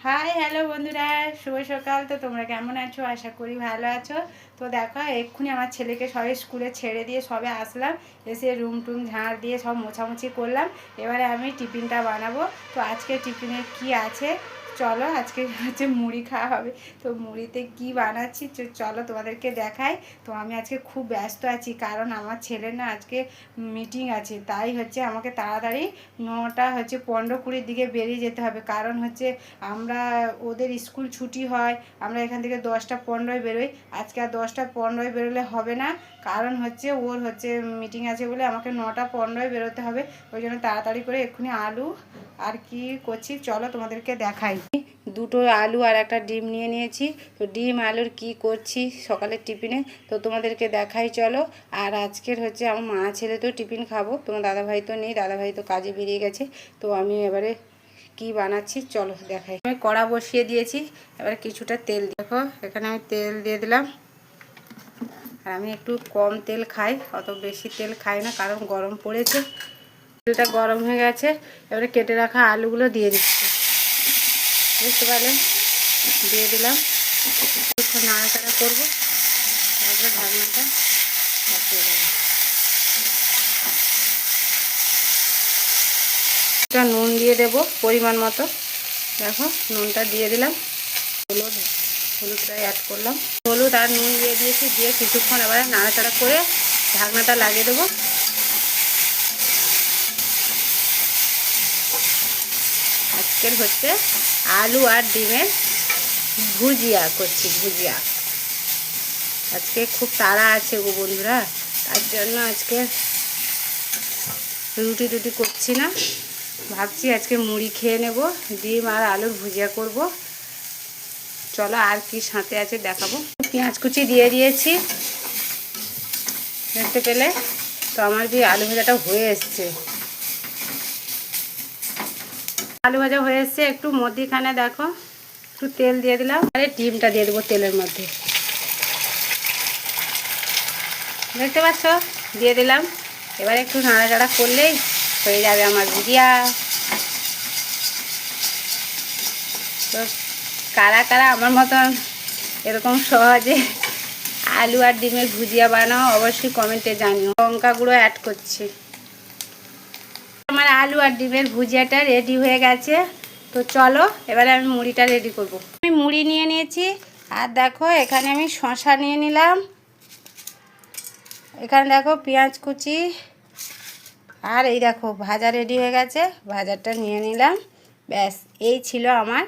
Hi hello বন্ধুরা, শুভ সকাল। তো তোমরা কেমন আছো? আশা করি ভালো আছো। তো দেখো, এক্ষুনি আমার ছেলেকে সবাই স্কুলে ছেড়ে দিয়ে সবে আসলাম। এসে রুম টুম ঝাড় দিয়ে সব মোছামুছি করলাম। এবারে আমি টিফিনটা বানাবো। তো আজকে টিফিনে কি আছে চলো, আজকে হচ্ছে মুড়ি খাওয়া হবে। তো মুড়িতে কি বানাচ্ছি চলো তোমাদেরকে দেখাই। তো আমি আজকে খুব ব্যস্ত আছি, কারণ আমার ছেলের না আজকে মিটিং আছে। তাই হচ্ছে আমাকে তাড়াতাড়ি 9:15-20 দিকে বেরিয়ে যেতে হবে। কারণ হচ্ছে আমরা ওদের স্কুল ছুটি হয়, আমরা এখান থেকে 10:15 বেরোই। আজকে আর 10:15 বেরোলে হবে না, কারণ হচ্ছে ওর হচ্ছে মিটিং আছে বলে আমাকে 9:15 বেরোতে হবে। ওই জন্য তাড়াতাড়ি করে এক্ষুনি আলু আর কি করছি চলো তোমাদেরকে দেখাই। দুটো আলু আর একটা ডিম নিয়ে নিয়েছি। তো ডিম আলুর কি করছি সকালের টিফিনে তো তোমাদেরকে দেখাই চলো। আর আজকের হচ্ছে আমার মা ছেলে তো টিফিন খাবো, তোমার দাদাভাই তো নেই, দাদাভাই তো কাজে বেরিয়ে গেছে। তো আমি এবারে কি বানাচ্ছি চলো দেখাই। আমি কড়া বসিয়ে দিয়েছি, এবার কিছুটা তেল দেখো, এখানে আমি তেল দিয়ে দিলাম। আর আমি একটু কম তেল খাই, অত বেশি তেল খাই না, কারণ গরম পড়েছে। তেলটা গরম হয়ে গেছে, এবারে কেটে রাখা আলুগুলো দিয়ে দিচ্ছি, বুঝতে পারলেন? দিয়ে দিলাম, একটু নাড়াচাড়া করবো, তারপরে ঢাকনাটা বসিয়ে দেবো। একটা নুন দিয়ে দেবো পরিমাণ মতো, দেখো নুনটা দিয়ে দিলাম। হলুদটা অ্যাড করলাম, হলুদ আর নুন দিয়ে দিয়েছি, দিয়ে কিছুক্ষণ এবারে নাড়াচাড়া করে ঢাকনাটা লাগিয়ে দেবো। আজকের হচ্ছে আলু আর ডিমের ভুজিয়া করছি, ভুজিয়া। আজকে খুব তাড়া আছে গো বন্ধুরা, তার জন্য আজকে রুটি টুটি করছি না, ভাবছি আজকে মুড়ি খেয়ে নেব, ডিম আর আলুর ভুজিয়া করব। চলো আর কি সাথে আছে দেখাবো। পেঁয়াজ কুচি দিয়ে দিয়েছি, দেখতে পেলে? তো আমার যে আলু ভাজাটা হয়ে এসছে, আলু ভাজা হয়ে এসছে। একটু মধ্যিখানে দেখো একটু তেল দিয়ে দিলাম, আরে ডিমটা দিয়ে দেবো তেলের মধ্যে, দেখতে পাচ্ছ? দিয়ে দিলাম। এবার একটু নাড়াচাড়া করলেই হয়ে যাবে আমার ভুজিয়া। তো কারা কারা আমার মতন এরকম সহজে আলু আর ডিমের ভুজিয়া বানাও অবশ্যই কমেন্টে জানিও। লঙ্কা গুঁড়ো অ্যাড করছি। আমার আলু আর ডিমের ভুজিয়াটা রেডি হয়ে গেছে। তো চলো এবারে আমি মুড়িটা রেডি করব। আমি মুড়ি নিয়ে নিয়েছি, আর দেখো এখানে আমি শসা নিয়ে নিলাম, এখানে দেখো পেঁয়াজ কুচি, আর এই দেখো ভাজা রেডি হয়ে গেছে, ভাজাটা নিয়ে নিলাম। ব্যাস এই ছিল আমার